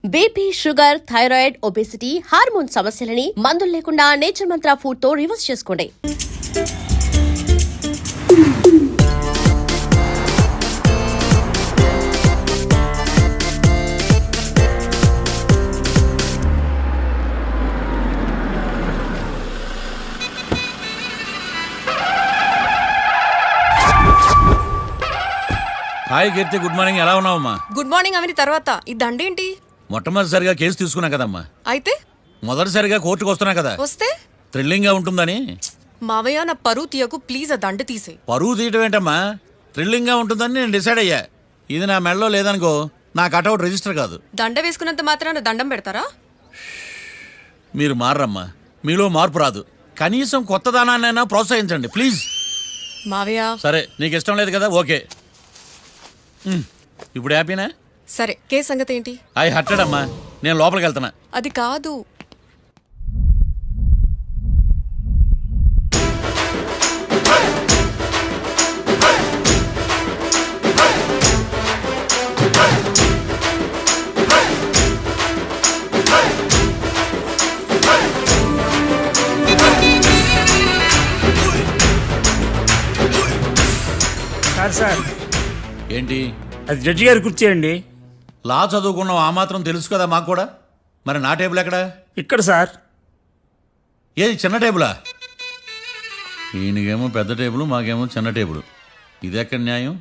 BP, sugar, thyroid, obesity, hormone సమస్యలని మందులు లేకుండా నేచర్ మంత్ర ఫుడ్ తో రివర్స్ చేసుకోండి. హాయ్ కీర్తి, గుడ్ మార్నింగ్. ఎలా ఉన్నావమ్మా? గుడ్ మార్నింగ్ అవని తర్వాత ఈ దండేంటి? మొట్టమొదటిసారిగా కేసు తీసుకున్నా కదమ్మా. అయితే మొదటిసారిగా కోర్టుకు వస్తున్నా కదా, వస్తే థ్రిల్లింగ్ గా ఉంటుందని. మావయ్య నా పరువు తీయకు ప్లీజ్, ఆ దండ తీసే. పరువు తీయటం ఏంటమ్మా, థ్రిల్లింగ్ గా ఉంటుందని నేను డిసైడ్ అయ్యా. ఇది నా మెడలో లేదనుకో, నా కటౌట్ రిజిస్టర్ కాదు. దండ వేసుకున్నంత మాత్రాన దండం పెడతారా? మీరు మారమ్మా, మీలో మార్పు రాదు. కనీసం కొత్త దానాన్నైనా ప్రోత్సహించండి ప్లీజ్. మావయ్య సరే, నీకు ఇష్టం లేదు కదా, ఓకే. ఇప్పుడు హ్యాపీనా? సరే, కేసు సంగతి ఏంటి? ఐ హర్టెడ్ అమ్మా, నేను లోపలికి వెళ్తున్నా. అది కాదు. సార్ ఏంటి? అది జడ్జి గారి కుర్చీ అండి. లా చదువుకున్నావు, ఆ మాత్రం తెలుసు కదా మాకు కూడా. మరి నా టేబుల్ ఎక్కడ? ఇక్కడ సార్. ఏది, చిన్న టేబులా? ఈయనకేమో పెద్ద టేబుల్, మాకేమో చిన్న టేబుల్. ఇది ఎక్కడ న్యాయం?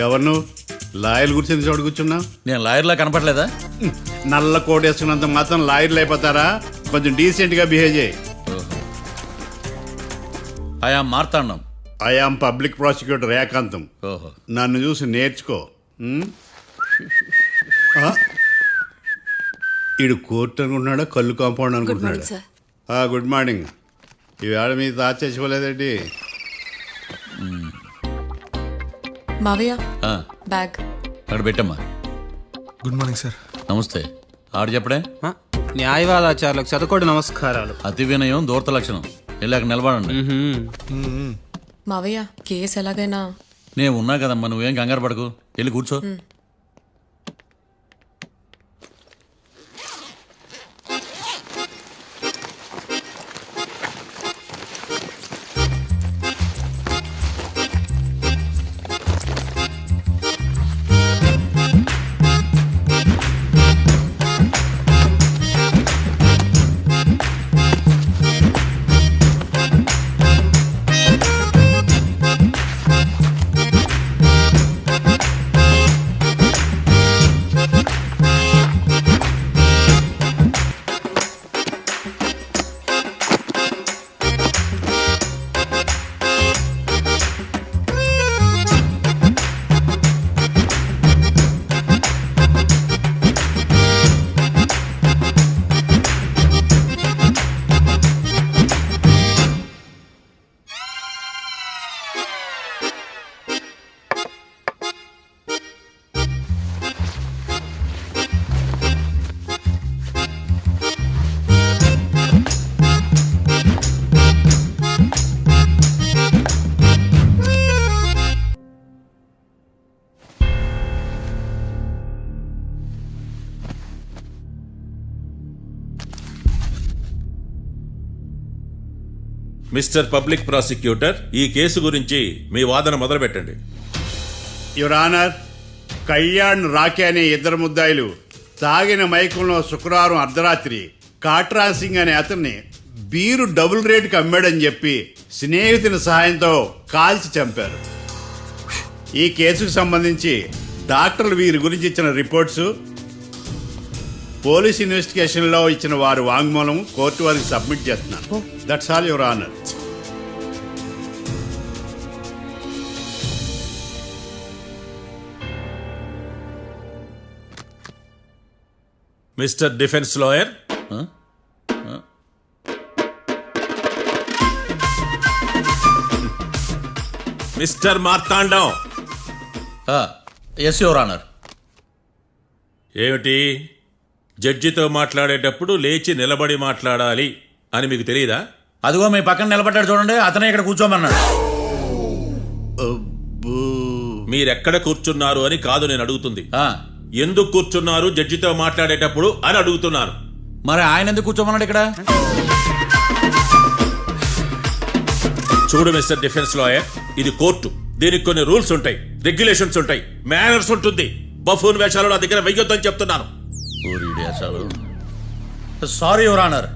ఎవరు నువ్వు? లాయర్లు కూర్చొని చోటు కూర్చున్నావు? నేను లాయర్లా కనపడలేదా? నల్ల కోట్ వేసుకున్నంత మాత్రం లాయర్లు అయిపోతారా? కొంచెం డీసెంట్గా బిహేవ్ చేయి. ఆయా మార్తాండం. ఐఆమ్ పబ్లిక్ ప్రాసిక్యూటర్ ఏకాంతం. ఓహో, నన్ను చూసి నేర్చుకో. ఈడు కోర్టు అనుకుంటున్నాడా, కళ్ళు కాంపౌండ్ అనుకుంటున్నాడా? Good morning. ఈవేళ మీ తాత చేసుకోలేదండి. మావయ్య ఆ, బ్యాగ్ అక్కడ పెట్టమ్మా. Good morning sir. నమస్తే. ఆడు చెప్పడే. న్యాయవాదాచారులకు చదువుకోడు నమస్కారాలు. అతి వినయం దూరత లక్షణం. వెళ్ళాక నిలబడండి. మావయ్య కేసు ఎలాగైనా. నేను ఉన్నా కదమ్మా, నువ్వేం కంగారు పడకు. వెళ్ళి కూర్చో. మిస్టర్ పబ్లిక్ ప్రాసిక్యూటర్, ఈ కేసు గురించి మీ వాదన మొదలు పెట్టండి. యువర్ ఆనర్, కళ్యాణ్, రాకే అనే ఇద్దరు ముద్దాయిలు తాగిన మైకంలో శుక్రవారం అర్ధరాత్రి కాట్రా సింగ్ అనే అతన్ని బీరు డబుల్ రేటుకి అమ్మాడని చెప్పి స్నేహితుని సహాయంతో కాల్చి చంపారు. ఈ కేసుకు సంబంధించి డాక్టర్లు వీరి గురించి ఇచ్చిన రిపోర్ట్స్, పోలీస్ ఇన్వెస్టిగేషన్లో ఇచ్చిన వారి వాంగ్మూలం కోర్టు వారికి సబ్మిట్ చేస్తున్నాను. That's all your honour. Mister defence lawyer, Mister Martandam. Yes your honour. ఏమిటి, జడ్జితో మాట్లాడేటప్పుడు లేచి నిలబడి మాట్లాడాలి అని మీకు తెలియదా? అదిగో మీ పక్కన నిలబడ్డాడు చూడండి, అతనే ఇక్కడ కూర్చోమన్నాడు. మీరెక్కడ కూర్చున్నారు అని కాదు నేను అడుగుతుంది, ఆ, ఎందుకు కూర్చున్నారు జడ్జితో మాట్లాడేటప్పుడు అని అడుగుతున్నాను. మరి ఆయన ఎందుకు కూర్చోమన్నాడు ఇక్కడ? చూడు మిస్టర్ డిఫెన్స్ లాయర్, ఇది కోర్టు. దీనికి కొన్ని రూల్స్ ఉంటాయి, రెగ్యులేషన్స్ ఉంటాయి, మేనర్స్ ఉంటుంది. బఫూన్ వేషాలు నా దగ్గర వెయ్యొద్దని చెప్తున్నాను. Sorry your honour.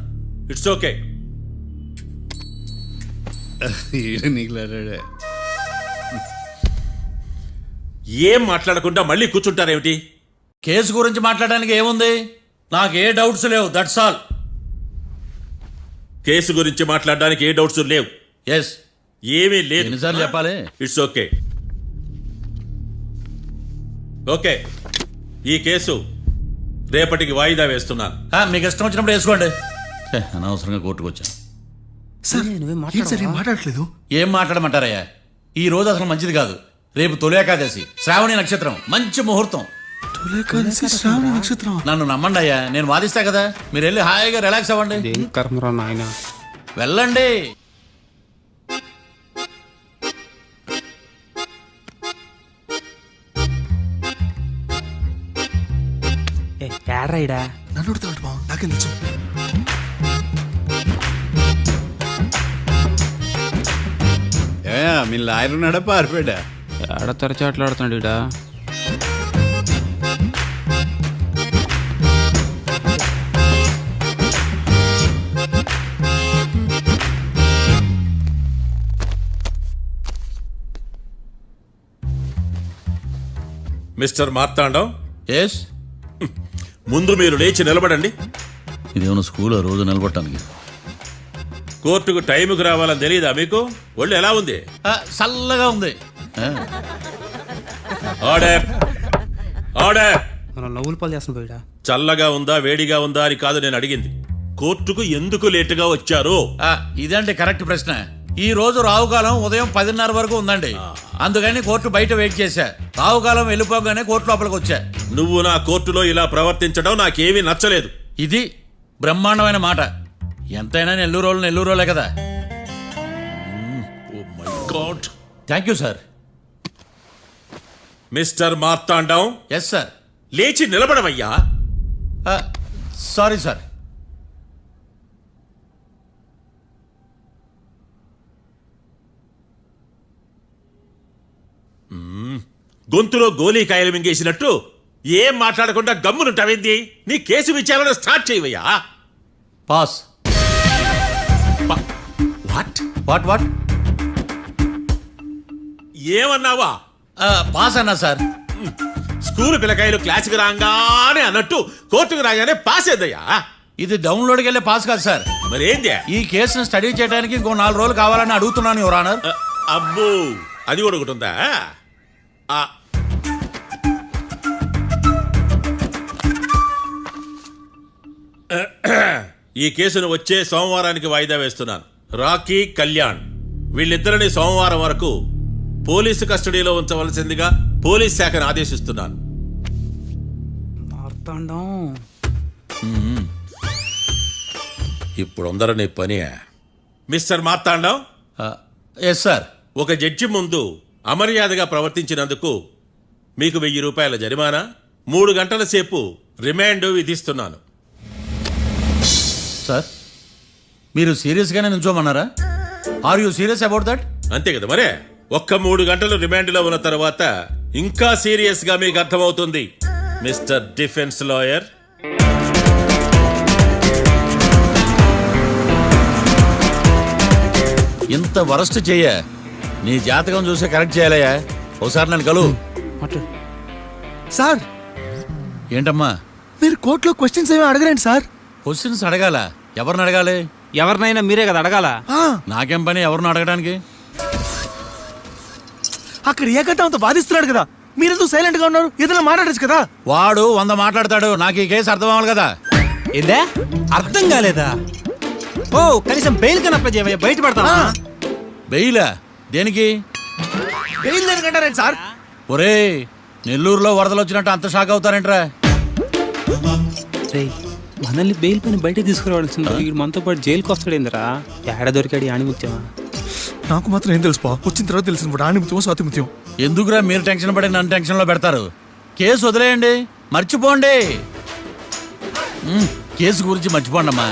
It's okay. ఏం మాట్లాడకుండా మళ్ళీ కూర్చుంటారేమిటి? కేసు గురించి మాట్లాడడానికి ఏముంది? నాకు ఏ డౌట్స్ లేవు, దట్స్ ఆల్. కేసు గురించి మాట్లాడడానికి ఏ డౌట్స్ లేవు. ఎస్. ఏమీ లేదు. ఎన్నిసార్లు చెప్పాలి? It's okay. ఓకే, ఈ కేసు రేపటికి వాయిదా వేస్తున్నాను. మీకు ఇష్టం వచ్చినప్పుడు వేసుకోండి. అనవసరంగా కోర్టుకు వచ్చాను. సార్ ఏంటి సార్ ఏం మాట్లాడట్లేదు? ఏం మాట్లాడమంటారయ్యా? ఈ రోజు అసలు మంచిది కాదు. రేపు తొలి ఏకాదశి, శ్రావణి నక్షత్రం, మంచి ముహూర్తం. తొలేకాదశి శ్రావణ నక్షత్రం. నన్ను నమ్మండి అయ్యా, నేను వాదిస్తా కదా. మీరు వెళ్ళి హాయిగా రిలాక్స్ అవ్వండి. వెళ్ళండి. నన్ను అడుగుతాడు బావ, నాకేం తెలుసు? మీ లాయర్ ఉన్నాడా పారిపోయాడా? ఆడ తెరచాట్లాడుతున్నాడు ఇడా. Mister Martandam, yes. ముందు మీరు లేచి నిలబడండి. ఇదేమన్నా స్కూల్ రోజు నిలబడటానికి? కోర్టుకు టైంకి రావాలని తెలియదా మీకు? ఒళ్ళు ఎలా ఉంది? చల్లగా ఉంది. Order, order. మనం నవ్వులు పాలు చేస్తున్న పోయిడా. చల్లగా ఉందా వేడిగా ఉందా అని కాదు నేను అడిగింది. కోర్టుకు ఎందుకు లేటుగా వచ్చారు? ఇదండి కరెక్ట్ ప్రశ్న. ఈ రోజు రావుకాలం ఉదయం 10:30 వరకు ఉందండి. అందుకని కోర్టు బయట వెయిట్ చేశా. రావుకాలం వెళ్ళిపోగానే కోర్టు లోపలికి వచ్చా. నువ్వు నా కోర్టులో ఇలా ప్రవర్తించడం నాకేమీ నచ్చలేదు. ఇది బ్రహ్మాండమైన మాట. ఎంతైనా నెల్లూరోలే కదా. Oh my God. Thank you sir. Mister Martandam, yes sir. లేచి నిలబడవయ్యా. Sorry sir. గొంతులో గోలీకాయలు మింగేసినట్టు ఏం మాట్లాడకుండా గమ్మునుంటావేంది? నీ కేసు విచారణ స్టార్ట్ చేయవయ్యా. పాస్. What what what? ఏమన్నావా? పాస్ అన్నా సార్. స్కూల్ పిల్లకాయలు క్లాసుకు రాగానే అన్నట్టు కోర్టుకు రాగానే పాస్ ఏందయ్యా? ఇది డౌన్లోడ్కి వెళ్ళే పాస్ కాదు సార్. మరేంది? ఈ కేసును స్టడీ చేయడానికి ఇంకో 4 రోజులు కావాలని అడుగుతున్నాను యువర్ ఆనర్. అబ్బో, అది కూడా ఒకటి ఉందా? ఈ కేసును వచ్చే సోమవారానికి వాయిదా వేస్తున్నాను. రాకీ, కళ్యాణ్ వీళ్ళిద్దరిని సోమవారం వరకు పోలీసు కస్టడీలో ఉంచవలసిందిగా పోలీస్ శాఖను ఆదేశిస్తున్నాను. ఇప్పుడు అందరూ పని. Mister Martandam, yes sir. ఒక జడ్జి ముందు అమర్యాదగా ప్రవర్తించినందుకు మీకు 1000 రూపాయల జరిమానా, 3 గంటల సేపు రిమాండ్ విధిస్తున్నాను. సార్, మీరు సీరియస్గానే నిల్చోమన్నారా? Are you serious about that? అంతే కదా మరే. ఒక్క 3 గంటలు రిమాండ్లో ఉన్న తర్వాత ఇంకా సీరియస్ గా మీకు అర్థమవుతుంది. మిస్టర్ డిఫెన్స్ లాయర్, ఇంత వరస్ట్ చెయ్య నీ జాతకం చూసి కరెక్ట్ చేయాలయ్యా. ఒకసారి నన్ను కలువు. సార్, ఏంటమ్మా? మీరు కోర్టులో క్వశ్చన్స్ ఏమి అడగరండి సార్. క్వశ్చన్స్ అడగాల? ఎవరిని అడగాలి? ఎవరినైనా మీరే కదా అడగాల. నాకేం పని ఎవరిని అడగడానికి? అక్కడ ఏకతాంతో బాధిస్తున్నాడు కదా, మీరెందుకు సైలెంట్ గా ఉన్నారు? ఏదైనా మాట్లాడచ్చు కదా. వాడు 100 మాట్లాడతాడు. నాకు ఈ కేసు అర్థం అవ్వాలి కదా. ఏందే అర్థం కాలేదా? ఓ కనీసం బెయిల్ కన్నా అప్లై చేయవయ్యా, బయట పడతావా? బెయిలా? దేనికి? బెయిల్ దేనికంటారండి సార్? ఒరే, నెల్లూరులో వరదలు వచ్చినట్టు అంత షాక్ అవుతారేంట్రా? మనల్ని బెయిల్ పని బయట తీసుకురావాల్సింది. వీడు మనతో పాటు జైలుకి వస్తాడేందిరా? ఏడ దొరికాడు ఆణిముత్యమా? నాకు మాత్రం ఏం తెలుసు, వచ్చిన తర్వాత తెలిసిన ఆణిముత్యం స్వాతిముత్యం. ఎందుకురా మీరు టెన్షన్ పడి నన్ను టెన్షన్లో పెడతారు? కేసు వదిలేయండి, మర్చిపోండి. కేసు గురించి మర్చిపోండి అమ్మా.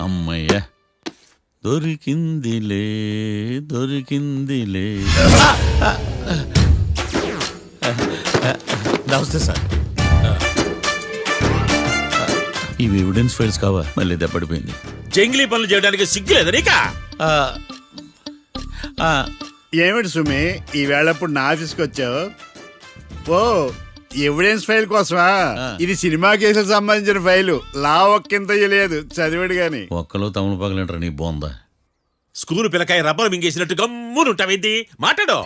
అమ్మయ్య, దొరికిందిలే దొరికిందిలే. నమస్తే సార్. ఇవి ఎవిడెన్స్ ఫైల్స్ కావా? మళ్ళీ దెబ్బడిపోయింది. జంగిలీ పనులు చేయడానికి సిగ్గులేదు నీకా? ఏమిటి సుమి ఈ వేళప్పుడు నా ఆఫీస్కి వచ్చావు? ఓ ఎవిడెన్స్ ఫైల్ కోసమా? ఇది సినిమా కేసులకు సంబంధించిన ఫైలు. లా ఒక్కింత లేదు, చదివాడు గాని. ఒక్కలో తమను పగలంటారా నీ బోందా? School పిల్లకాయ rubber మింగేసినట్టు గమ్మునుంటావేంది? మాట్లాడు.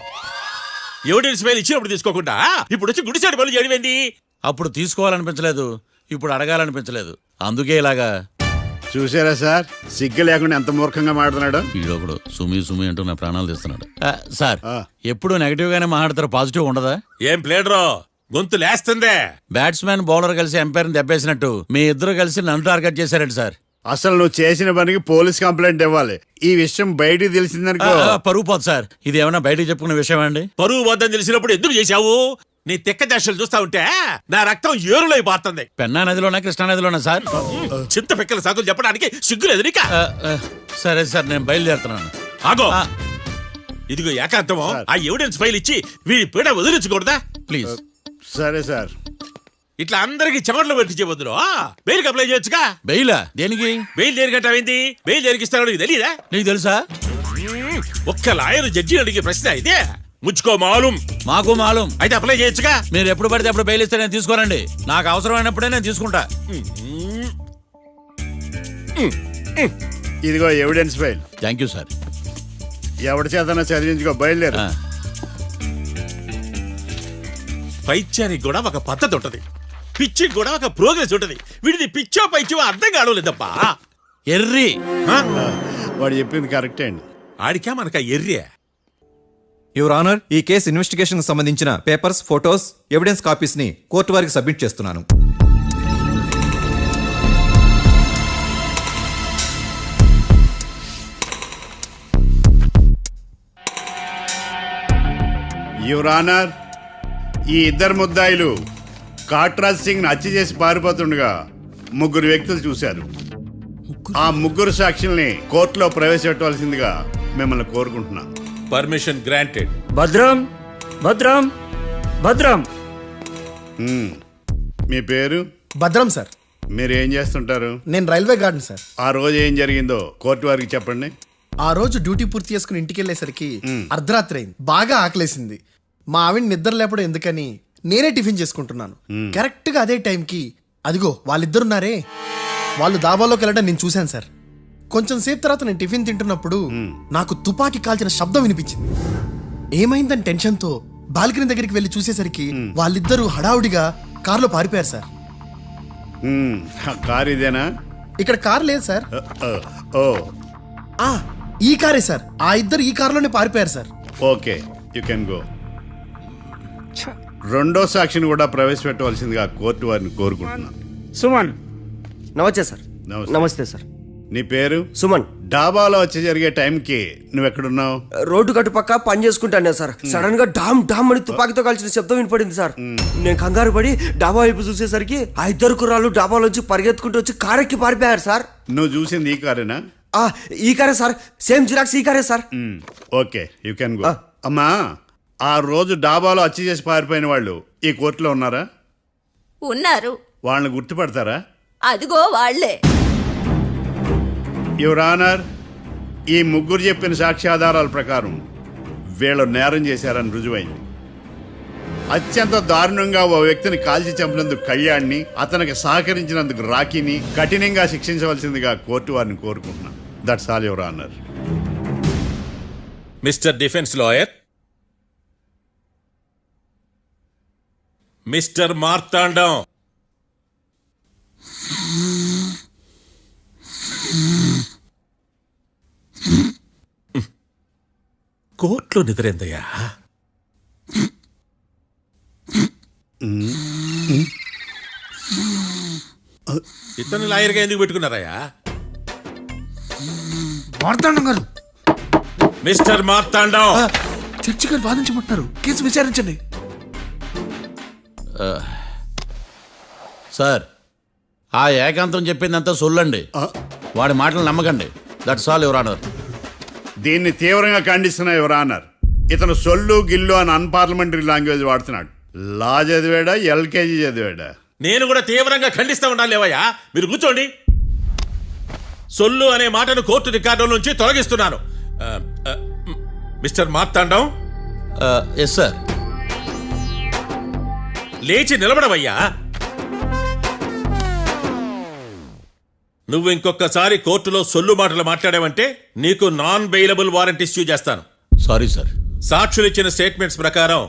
ఎవిడెన్స్ ఫైల్ ఇచ్చినప్పుడు తీసుకోకుండా ఇప్పుడు వచ్చి గుడిసాడు పనులు చేయడమేంది? అప్పుడు తీసుకోవాలనిపించలేదు, ఇప్పుడు అడగాలనిపించలేదు, అందుకే ఇలాగా. చూసారా సార్, సిగ్గు లేకుండా ఎంత మూర్ఖంగా మాట్లాడుతున్నాడు. ఈడొకడు సుమి సుమి అంటూ నా ప్రాణాలు తీస్తున్నాడు. సార్, ఆ. ఎప్పుడు నెగటివ్ గానే మాట్లాడతారు, పాజిటివ్ ఉండదా? ఏం ప్లేడరో గొంతు లేస్తుందే. బ్యాట్స్మెన్ బౌలర్ కలిసి ఎంపైర్ దెబ్బేసినట్టు మీ ఇద్దరు కలిసి నన్ను టార్గెట్ చేశారండి సార్. అసలు నువ్వు చేసిన పనికి పోలీస్ కంప్లైంట్ ఇవ్వాలి. ఈ విషయం బయటికి తెలిసిందనుకో పరువు పోదు సార్. ఇది ఏమైనా బయటికి చెప్పుకునే విషయం అండి? పరువు వద్దని తెలిసినప్పుడు ఎందుకు చేశావు? నీ తెక్క దశలు చూస్తా ఉంటే నా రక్తం ఏరులై పారుతుంది. పెన్నా నదిలోనా కృష్ణా నదిలోనా సార్? చింత పిక్కల సాకులు చెప్పడానికి సిగ్గులేదు నీకా? సరే సార్, నేను బయలుదేరుతున్నాను. ఆగో, ఆ. ఇదిగో ఏకాంతమో ఆ ఎవిడెన్స్ ఫైల్ ఇచ్చి వీడి పీడ వదిలించకూడదా? ప్లీజ్. సరే సార్. ఇట్లా అందరికి చెమటలు పెట్టించే బదులు బెయిల్కి అప్లై చేయొచ్చుగా. బెయిలా? దేనికి? బెయిల్ దేనికంటావేంది? బెయిల్ దేనికిస్తారో నీకు తెలియదా? నీకు తెలుసా? ఒక్క లాయర్ జడ్జి అడిగే ప్రశ్న ఇదే. ముచ్చుకో మాలూం. మాకు మాలూం. అయితే అప్లై చేయొచ్చుగా. మీరు ఎప్పుడు పడితే అప్పుడు బెయిల్ ఇస్తే నేను తీసుకోనండి. నాకు అవసరమైనప్పుడే నేను తీసుకుంటా. ఇదిగో evidence file. Thank you sir. ఎవరి చేతనా చదివించుకో, బయలుదేరు. పైత్యానికి కూడా ఒక పద్ధతి ఉంటది, పిచ్చికి కూడా ఒక ప్రోగ్రెస్ ఉంటది. వీడిది పిచ్చో పైచో అర్థం కావలేదబ్బా. ఎర్రి. వాడు చెప్పింది కరెక్టే అండి. ఆడికా మనక ఎర్రే. యువర్ ఆనర్, ఈ కేసు ఇన్వెస్టిగేషన్ సంబంధించిన పేపర్స్, ఫోటోస్, ఎవిడెన్స్ కాపీస్ ని కోర్టు వారికి సబ్మిట్ చేస్తున్నాను. యువర్ ఆనర్, ఈ ఇద్దరు ముద్దాయిలు కాట్రాజ్ సింగ్ ని హత్య చేసి పారిపోతుండగా ముగ్గురు వ్యక్తులు చూశారు. ఆ ముగ్గురు సాక్షుల్ని కోర్టులో ప్రవేశపెట్టవలసిందిగా మిమ్మల్ని కోరుకుంటున్నాను. Permission granted. భద్రం భద్రం భద్రం. మీ పేరు? భద్రం సార్. మీరు ఏం చేస్తుంటారు? నేను రైల్వే గార్డెన్ సార్. ఆ రోజు ఏం జరిగిందో కోర్టు వారికి చెప్పండి. ఆ రోజు డ్యూటీ పూర్తి చేసుకుని ఇంటికి వెళ్ళేసరికి అర్ధరాత్రి అయింది. బాగా ఆకలేసింది. మా ఆవిడ నిద్ర లేపడం ఎందుకని నేనే టిఫిన్ చేసుకుంటున్నాను. కరెక్ట్ గా అదే టైంకి అదిగో వాళ్ళిద్దరున్నారే, వాళ్ళు దాబాలోకి వెళ్ళడం నేను చూశాను సార్. కొంచెం సేపు తర్వాత నేను టిఫిన్ తింటున్నప్పుడు నాకు తుపాకీ కాల్చిన శబ్దం వినిపించింది. ఏమైందని టెన్షన్తో బాల్కనీ దగ్గరికి వెళ్ళి చూసేసరికి వాళ్ళిద్దరూ హడావుడిగా కారులో పారిపోయారు సార్. కారు ఇదేనా? ఇక్కడ కారు లేదు సార్. ఓ ఈ కారే సార్. ఆ ఇద్దరు ఈ కారులోనే పారిపోయారు sir. Okay, you can go. రెండో సాక్షిని కూడా ప్రవేశపెట్టవలసిందిగా కోర్టు వారిని కోరుకుంటున్నాను. సుమన్. నమస్తే సార్. నమస్తే. నమస్తే సార్. నీ పేరు? సుమన్. డాబాలో వచ్చి జరిగే టైంకి నువ్వు ఎక్కడున్నావు? రోడ్డు గట్టు పక్క పని చేసుకుంటాను సార్. సడన్ గా డామ్ డామ్ అని తుపాకీతో కాల్చిన శబ్దం వినపడింది సార్. నేను కంగారు పడి డాబా వైపు చూసేసరికి ఆ ఇద్దరు కుర్రాళ్ళు డాబాలోంచి పరిగెత్తుకుంటూ వచ్చి కారెక్కి పారిపోయారు సార్. నువ్వు చూసింది ఈ కారేనా? ఈ కారే సార్. సేమ్ జిరాక్స్ ఈ కారే sir. Okay, you can go. అమ్మా, ఆ రోజు డాబాలో హత్య చేసి పారిపోయిన వాళ్ళు ఈ కోర్టులో ఉన్నారా? ఉన్నారు. వాళ్ళని గుర్తుపడతారా? అదిగో వాళ్లే. యువర్ ఆనర్, ఈ ముగ్గురు చెప్పిన సాక్ష్యాధారాల ప్రకారం వీళ్ళు నేరం చేశారని రుజువైంది. అత్యంత దారుణంగా ఓ వ్యక్తిని కాల్చి చంపినందుకు కళ్యాణ్ని, అతనికి సహకరించినందుకు రాకీని కఠినంగా శిక్షించవలసిందిగా కోర్టు వారిని కోరుకుంటున్నాను. That's all your honour. Mister defence lawyer, Mister Martandam, కోర్టులో నిద్రేందయ్యా? ఇతను లాయర్గా ఎందుకు పెట్టుకున్నారయ్యా? మార్తాండం గారు, మిస్టర్ మార్తాండం, చర్చి గారు వాదించమంటున్నారు, కేసు విచారించండి. సార్, ఆ ఏకాంతం చెప్పిందంతా సొల్లండి. వాడి మాటలు నమ్మకండి. That's all your honour. దీన్ని తీవ్రంగా ఖండిస్తున్నా యువర్ ఆనర్. ఇతను సొల్లు గిల్లు అని అన్పార్లమెంటరీ లాంగ్వేజ్ వాడుతున్నాడు. లా చదివాడా, ఎల్కేజీ చదివాడా? నేను కూడా తీవ్రంగా ఖండిస్తా ఉండాలి. లేవయ్యా, మీరు కూర్చోండి. సొల్లు అనే మాటను కోర్టు రికార్డుల నుంచి తొలగిస్తున్నాను. Mister Martandam, yes sir. లేచి నిలబడవయ్యా. నువ్వు ఇంకొకసారి కోర్టులో సొల్లు మాటలు మాట్లాడావంటే నీకు నాన్ బెయిలబుల్ వారెంట్ ఇష్యూ చేస్తాను. Sorry sir. సాక్షులు ఇచ్చిన స్టేట్మెంట్స్ ప్రకారం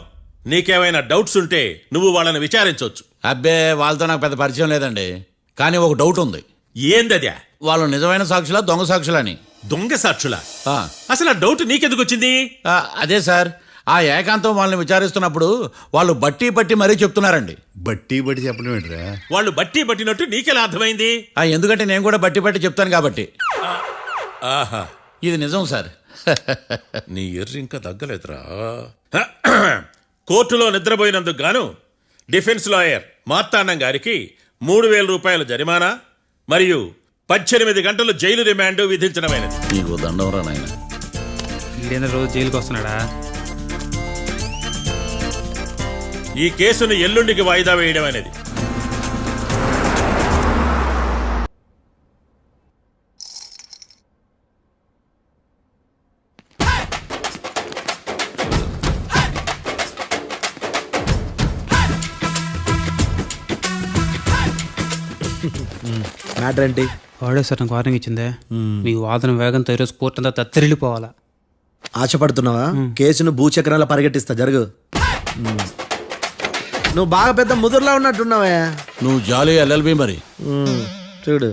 నీకేమైనా డౌట్స్ ఉంటే నువ్వు వాళ్ళని విచారించవచ్చు. అబ్బే, వాళ్ళతో నాకు పెద్ద పరిచయం లేదండి. కానీ ఒక డౌట్ ఉంది. ఏందద్యా? వాళ్ళు నిజమైన సాక్షులా, దొంగ సాక్షులని? దొంగ సాక్షులా? ఆ. అసలు ఆ డౌట్ నీకెందుకు వచ్చింది? అదే సార్, ఆ ఏకాంతం వాళ్ళని విచారిస్తున్నప్పుడు వాళ్ళు బట్టి మరీ చెప్తున్నారండి. బట్టి చెప్పడం ఏంట్రా? వాళ్ళు బట్టి పట్టినట్టు నీకెలా అర్థమైంది? ఎందుకంటే నేను కూడా బట్టి చెప్తాను కాబట్టి. ఆహా, ఇది నిజం సార్. నీ ఎర్రి ఇంకా తగ్గలేదురా. కోర్టులో నిద్రపోయినందుకు గాను డిఫెన్స్ లాయర్ మార్తాండం గారికి 3,000 రూపాయల జరిమానా మరియు 18 గంటలు జైలు రిమాండ్ విధించడమైనది. నీకు దండం రా నాయన. ఈడేంద్ర రోజు జైలుకి వస్తున్నాడా? ఈ కేసును ఎల్లుండికి వాయిదా వేయడం అనేది. మ్యాటర్ ఏంటి? వాడే సార్ నాకు వార్నింగ్ ఇచ్చిందే. మీ వాదన వేగంతో ఈరోజు కోర్టు అంతా తత్తరిల్లిపోవాలా. ఆశపడుతున్నావా? కేసును భూచక్రాల పరిగెట్టిస్తా, జరుగు. నువ్వు బాగా పెద్ద ముదురులా ఉన్నట్టున్నావే. నువ్వు జాలి ఎల్ఎల్బి మరి. చూడు,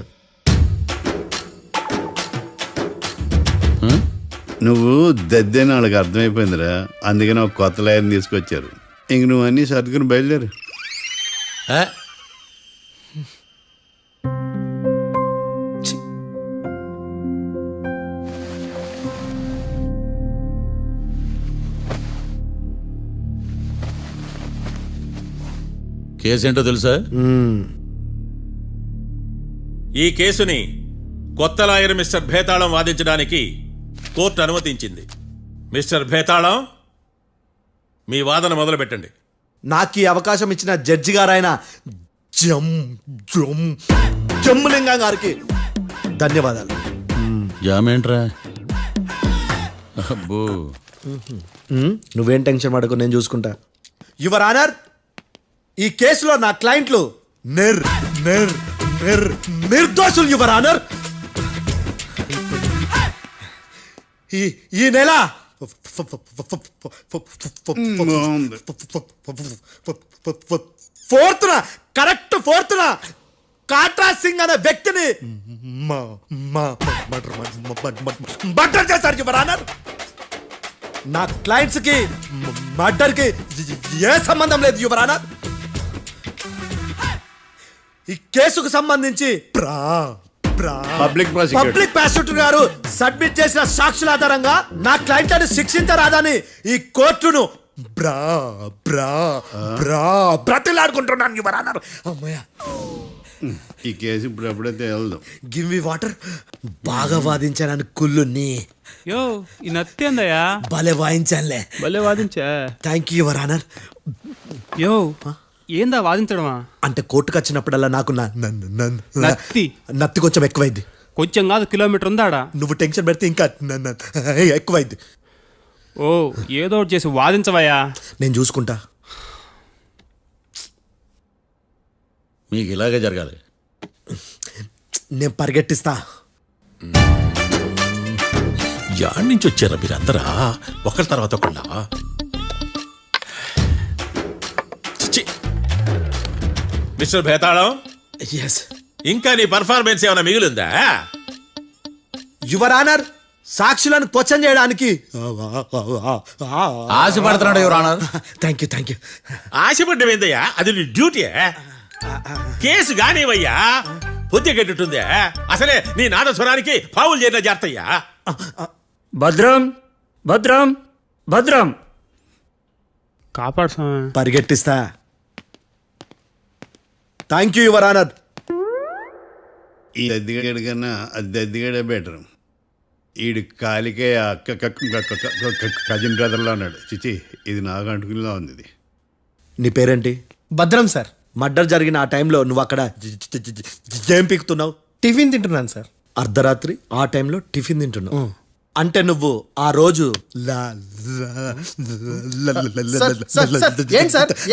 నువ్వు దద్దేని వాళ్ళకి అర్థమైపోయిందిరా. అందుకని ఒక కొత్త లాయర్ని తీసుకొచ్చారు. ఇంక నువ్వు అన్నీ సర్దుకుని బయలుదేరు. ఏ? కేసేంటో తెలుసా? ఈ కేసుని కొత్త లాయర్ మిస్టర్ భేతాళం వాదించడానికి కోర్టు అనుమతించింది. మిస్టర్ భేతాళం, మీ వాదన మొదలు పెట్టండి. నాకు ఈ అవకాశం ఇచ్చిన జడ్జి గారైన జమ్ములింగం గారికి ధన్యవాదాలు. జామేంట్రా? అబ్బో, నువ్వేం టెన్షన్ పడకు, నేను చూసుకుంటా. యువర్ ఆనర్, ఈ కేసులో నా క్లయింట్లు నిర్దోషులు యువర్ ఆనర్. ఈ నెల ఫోర్త్న కాట్రా సింగ్ అనే వ్యక్తిని మర్డర్ చేశారు యువర్ ఆనర్. నా క్లయింట్స్ కి మర్డర్ కి ఏ సంబంధం లేదు యువర్ ఆనర్. ఈ కేసుకు సంబంధించి పబ్లిక్ ప్రాసిక్యూటర్ గారు సబ్మిట్ చేసిన సాక్షుల ఆధారంగా నా క్లయింట్లను శిక్షించరాదని ఈ కోర్టును బ్రతిలాడుకుంటున్నాను యువర్ ఆనర్. అమ్మయ్య, ఈ కేసు ఇప్పుడు ఎప్పుడైతే వెళ్దాం. Give me water. బాగా వాదించానని కుళ్ళుని. యో, ఈ నత్తేందయ్యా? భలే వాయించానులే. భలే వాదించా. Thank you your honour. Yo, ఏందా వాదించడమా? అంటే కోర్టుకు వచ్చినప్పుడల్లా నాకు నత్తి కొంచెం ఎక్కువైంది. కొంచెం కాదు, కిలోమీటర్ ఉందాడా. నువ్వు టెన్షన్ పెడితే ఇంకా ఎక్కువైంది. ఓ, ఏదో ఒకటి చేసి వాదించవయ్యా. నేను చూసుకుంటా. మీకు ఇలాగే జరగాలి. నేను పరిగెట్టిస్తా. యాడ్ నుంచి వచ్చారా మీరందరా? ఒకరి తర్వాత ఒకళ్ళ? మిస్టర్ భేతాళం, ఎస్ ఇంకా నీ పర్ఫార్మెన్స్ ఏమైనా మిగిలిందా? యువర్ ఆనర్, సాక్షులను క్వశ్చన్ చేయడానికి ఆశపడుతున్నాడు యువర్ ఆనర్. థ్యాంక్ యూ ఆశపడ్డం ఏందయ్యా, అది నీ డ్యూటీ. కేసు గానివయ్యా, బుద్ధి గట్టుందే. అసలే నీ నాదస్వరానికి పావులు చేరిన జాగ్రత్తయ్యా. భద్రం భద్రం భద్రం కాపాడు స్వామి. పరిగెట్టిస్తా. Thank you your honour. ఈ దద్దిగడ కన్నా అది దద్దిగడే బెటర్. ఈడు కాలికే కజిన్ బ్రదర్లో అన్నాడు. చిచి, ఇది నాకు అంటుకునిలా ఉంది. ఇది నీ పేరేంటి? భద్రం సార్. మర్డర్ జరిగిన ఆ టైంలో నువ్వు అక్కడ ఏం పీకుతున్నావు? టిఫిన్ తింటున్నాను సార్. అర్ధరాత్రి ఆ టైంలో టిఫిన్ తింటున్నావు అంటే నువ్వు ఆ రోజు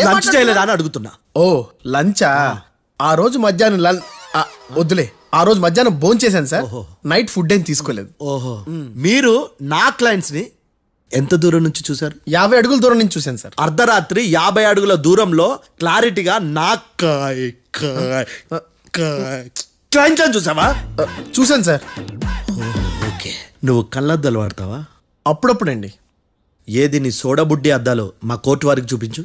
లంచ్ చేయలేదా అని అడుగుతున్నా. ఓ లంచా? ఆ రోజు మధ్యాహ్నం వద్దులే, ఆ రోజు మధ్యాహ్నం భోజనం చేశాను సార్. నైట్ ఫుడ్ ఏం తీసుకోలేదు. ఓహో, మీరు నా క్లయింట్స్ ని ఎంత దూరం నుంచి చూశారు? 50 అడుగుల దూరం నుంచి చూశాను సార్. అర్ధరాత్రి 50 అడుగుల దూరంలో క్లారిటీగా నా క్లయింట్ చూసావా? చూశాను సార్. ఓకే, నువ్వు కళ్ళద్దాలు వాడతావా? అప్పుడప్పుడండి. ఏది నీ సోడబుడ్డి అద్దాలు మా కోర్టు వారికి చూపించు.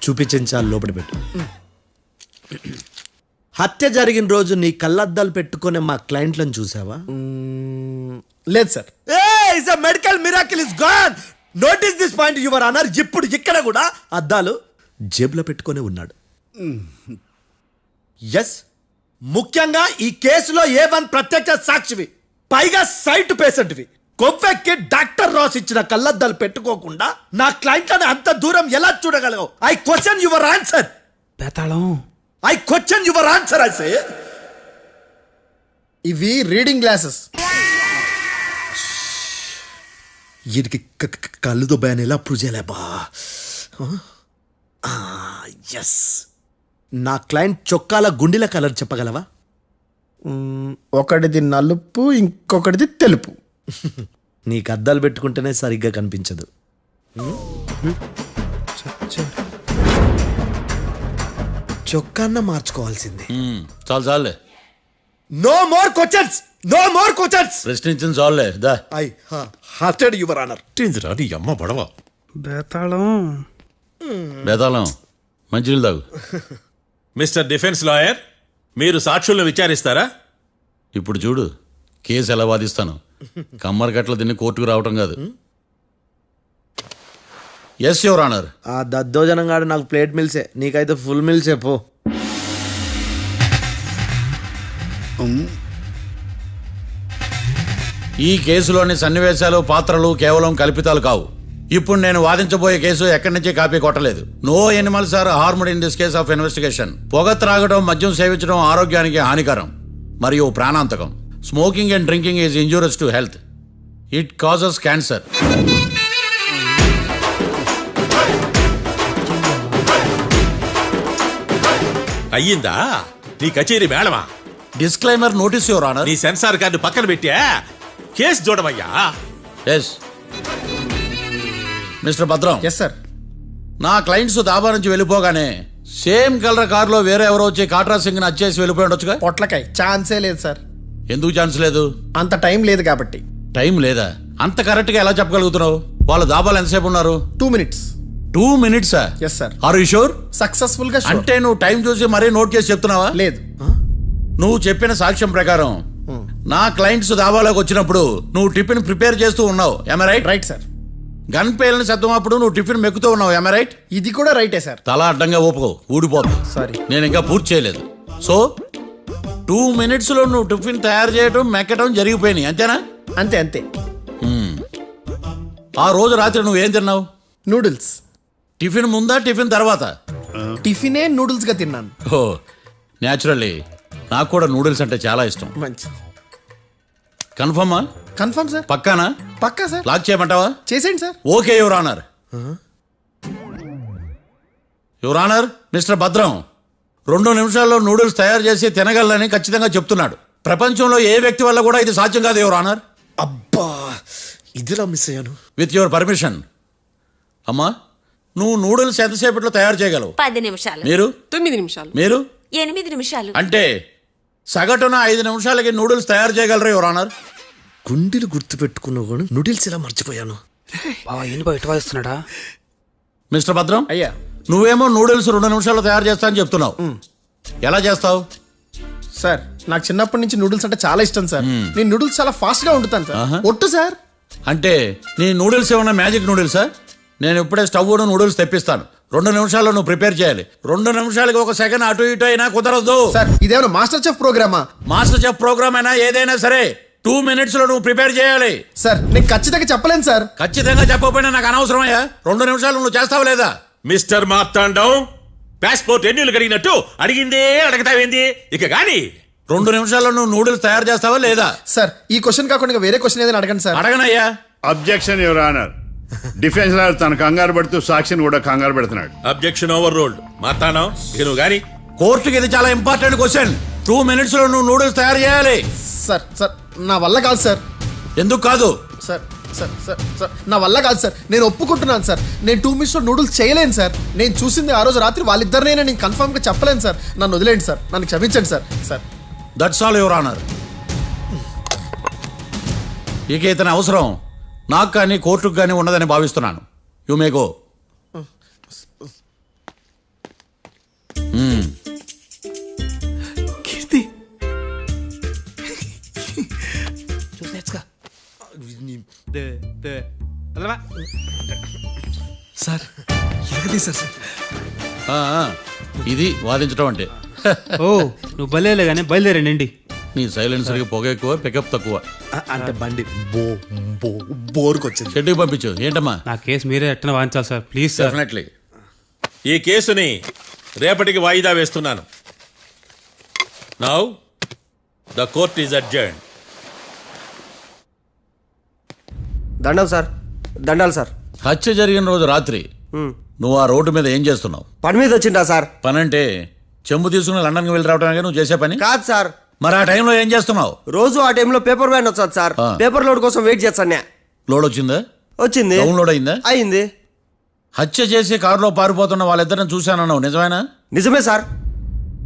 చూపించాలి, లోపల పెట్టు. హత్య జరిగిన రోజు నీ కళ్ళద్దాలు పెట్టుకునే మా క్లయింట్లను చూసావా? లేదు sir. Medical miracle is gone. Notice this point your honour. ఇప్పుడు ఇక్కడ కూడా అద్దాలు జేబులో పెట్టుకునే ఉన్నాడు. ఎస్, ముఖ్యంగా ఈ కేసులో A1 ప్రత్యక్ష సాక్షివి, పైగా సైట్ పేషెంట్వి. కొవ్వెక్కి డాక్టర్ రాస్ ఇచ్చిన కళ్ళద్దాలు పెట్టుకోకుండా నా క్లయింట్లను అంత దూరం ఎలా చూడగలవు? I question your answer. బేతాళం. I question your answer. I say ఇవి రీడింగ్ గ్లాసెస్. వీటికి కళ్ళు దుబ్బాయని ఎలా ప్రూవ్ చేయలేబా? ఎస్, నా క్లయింట్ చొక్కాల గుండెల కలర్ చెప్పగలవా? ఒకటిది నలుపు, ఇంకొకటిది తెలుపు. నీకు అద్దాలు పెట్టుకుంటేనే సరిగ్గా కనిపించదు. చొక్కాన్న మార్చుకోవాల్సింది. చాలు చాలులే, no more questions, no more questions. ప్రశ్నించిన చాలులే. దా ఐ హార్టెడ్ యువర్ ఆనర్. నీ అమ్మ పడవ. బేతాళం. బేతాళం, మంచినీళ్ళు తాగు. మిస్టర్ డిఫెన్స్ లాయర్, మీరు సాక్షులను విచారిస్తారా? ఇప్పుడు చూడు కేసు ఎలా వాదిస్తాను. కమ్మరి గట్ల తిని కోర్టుకు రావటం కాదు. Yes your honour. ఆ దద్దోజనం గాడు నాకు ప్లేట్ మిల్సే, నీకైతే ఫుల్ మిల్సే పో. ఈ కేసులోని సన్నివేశాలు, పాత్రలు కేవలం కల్పితాలు కావు. ఇప్పుడు నేను వాదించబోయే కేసు ఎక్కడి నుంచి కాపీ కొట్టలేదు. No animals are harmed in this case of investigation. పొగ త్రాగడం, మద్యం సేవించడం ఆరోగ్యానికి హానికరం మరియు ప్రాణాంతకం. Smoking and drinking is injurious to health. It causes cancer. అయ్యిందా నీ కచేరీ మేడమా? Disclaimer notice your honour. నీ సెన్సార్ కార్డు పక్కన పెట్టా కేసు చూడమయ్యా. Yes Mister Bhadram. Yes sir. నా క్లయింట్స్ దాబా నుంచి వెళ్ళిపోగానే సేమ్ కలర్ కారులో వేరే ఎవరో వచ్చి కాట్రా సింగ్ ని వచ్చేసి వెళ్ళిపోయి ఉండొచ్చుగా? పొట్లకాయ ఛాన్సే లేదు సార్. ఎందుకు ఛాన్స్ లేదు? అంత టైం లేదు కాబట్టి. టైం లేదా? అంత కరెక్ట్ గా ఎలా చెప్పగలుగుతున్నావు? వాళ్ళు దాబాలు ఎంతసేపు ఉన్నారు? 2 minutes. 2 minutes? Yes sir. Are you sure? Successful గా అంటే నువ్వు టైం చూసి మరీ నోట్ చేసి చెప్తున్నావా? లేదు. నువ్వు చెప్పిన సాక్ష్యం ప్రకారం నా క్లయింట్స్ దాబాలోకి వచ్చినప్పుడు నువ్వు టిఫిన్ ప్రిపేర్ చేస్తూ ఉన్నావు. am I right? Right sir. Gun పేలిన శబ్దం అప్పుడు నువ్వు టిఫిన్ మెక్కుతూ ఉన్నావు. am I right? ఇది కూడా రైటే సార్. తల అడ్డంగా ఊపుకో, ఊడిపోతుంది. సారీ. నేను ఇంకా పూర్తి చేయలేదు. సో 2 minutes లో నువ్వు టిఫిన్ తయారు చేయడం, మెక్కడం జరిగిపోయినాయి, అంతేనా? అంతే అంతే. ఆ రోజు రాత్రి నువ్వేం తిన్నావు? నూడిల్స్. టిఫిన్ ముందా, టిఫిన్ తర్వాత? టిఫినే నూడిల్స్ గా తిన్నాను. ఓ న్యాచురల్లీ నాకు కూడా నూడిల్స్ అంటే చాలా ఇష్టం. మంచి. కన్ఫర్మా? Confirm sir. పక్కానా? పక్కా సార్. లాక్ చేయమంటావా? చేసేయండి sir. Okay your honour. Your honour, Mister Bhadram 2 నిమిషాల్లో నూడిల్స్ తయారు చేసి తినగలని ఖచ్చితంగా చెప్తున్నాడు. ప్రపంచంలో ఏ వ్యక్తి వల్ల కూడా ఇది సాధ్యం కాదు యువర్ ఆనర్. అబ్బా, ఇదిలా మిస్ అయ్యాను. With your permission. అమ్మా నువ్వు నూడిల్స్ ఎంతసేపట్లో తయారు చేయగలవు? 10 నిమిషాలు. మీరు 9 నిమిషాలు. మీరు 8 నిమిషాలు. అంటే సగటున 5 నిమిషాలకి నూడిల్స్ తయారు చేయగలరు యువర్ ఆనర్. గుండెలు గుర్తు పెట్టుకున్నావు కానీ నూడిల్స్ ఇలా మర్చిపోయాను. బావా ఏంటి బావ ఇటు వాయిస్తున్నాడా? మిస్టర్ భద్రం, అయ్యా నువ్వేమో నూడిల్స్ 2 నిమిషాల్లో తయారు చేస్తా అని చెప్తున్నావు. ఎలా చేస్తావు? సార్ నాకు చిన్నప్పటి నుంచి నూడిల్స్ అంటే చాలా ఇష్టం సార్. నేను నూడిల్స్ చాలా ఫాస్ట్ గా వండుతాను సార్. ఒట్టు సార్. అంటే నీ నూడిల్స్ ఏమన్నా మ్యాజిక్ నూడిల్సా? నేను ఇప్పుడే స్టవ్ నూడిల్స్ తెప్పిస్తాను. 2 నిమిషాల్లో నువ్వు ప్రిపేర్ చేయాలి. 2 నిమిషాలకి 1 సెకండ్ అటు ఇటు అయినా కుదరదు. సార్ ఇదేమైనా మాస్టర్ చెఫ్ ప్రోగ్రామా? మాస్టర్ చెఫ్ ప్రోగ్రామ్ అయినా ఏదైనా సరే 2 మినిట్స్ లో నువ్వు ప్రిపేర్ చేయాలి. సార్ నేను ఖచ్చితంగా చెప్పలేను సార్. ఖచ్చితంగా చెప్పకపోయినా నాకు అనవసరమయ్యా. 2 నిమిషాలు నువ్వు చేస్తావు లేదా? మిస్టర్ మార్తాండం, పాస్పోర్ట్ ఎన్నిలు కడిగినట్టు అడిగిందే అడగతావేంది? ఇక గాని 2 నిమిషాల్లో నువ్వు నూడిల్స్ తయారు చేస్తావా లేదా? సార్ ఈ క్వశ్చన్ కాకుండా ఇంకా వేరే క్వశ్చన్ ఏదైనా అడగండి సార్. అడగనయ్యా. Objection your honour. Defence lawyer తన కంగారు పడుతూ సాక్షిని కూడా కంగారు పెడుతున్నాడు. Objection over ruled. మార్తాండం, ఇక నువ్వు గాని కోర్టుకి ఇది చాలా ఇంపార్టెంట్ క్వశ్చన్. 2 మినిట్స్ లో నువ్వు నూడిల్స్ తయారు చేయాలి. సార్ సార్ నా వల్ల కాదు సార్. ఎందుకు కాదు? సార్ సార్ సార్ సార్ నా వల్ల కాదు సార్. నేను ఒప్పుకుంటున్నాను సార్. నేను 2 మినిట్స్లో నూడిల్స్ చేయలేను సార్. నేను చూసింది ఆ రోజు రాత్రి వాళ్ళిద్దరినైనా నేను కన్ఫర్మ్గా చెప్పలేను సార్. నన్ను వదిలేండి సార్. నన్ను క్షమించండి sir. Sir that's all your honour. ఇక ఇతని అవసరం నాకు కానీ కోర్టుకు కానీ ఉన్నదని భావిస్తున్నాను. You may go. కీర్తి సార్ ఎలాగది సార్. ఇది వాదించడం అంటే. ఓ నువ్వు బలేలే కానీ బయలుదేరండి. నీ సైలెన్సర్కి పొగ ఎక్కువ, పికప్ తక్కువ. అంటే బండి బోర్కి వచ్చింది. షెడ్యూల్ పంపించు. ఏంటమ్మా? నా కేసు మీరే ఎట్టన వాయించాలి సార్, ప్లీజ్ సార్. డెఫినెట్లీ. ఈ కేసుని రేపటికి వాయిదా వేస్తున్నాను. Now the court is adjourned. దండాలు సార్. దండాలు సార్. హత్య జరిగిన రోజు రాత్రి నువ్వు ఆ రోడ్డు మీద ఏం చేస్తున్నావు? పని మీద వచ్చిందా సార్? పని అంటే చెంబు తీసుకుని లండన్కి వెళ్ళి రావడానికి నువ్వు చేసే పని కాదు సార్. మరి ఆ టైంలో ఏం చేస్తున్నావు? రోజు ఆ టైంలో పేపర్ వ్యాన్ వచ్చాది సార్. పేపర్ లోడ్ కోసం వెయిట్ చేస్తాను. లోడ్ వచ్చిందా? వచ్చింది. డౌన్లోడ్ అయిందా? అయింది. హత్య చేసి కారులో పారిపోతున్న వాళ్ళిద్దరిని చూశానన్నావు, నిజమేనా? నిజమే సార్.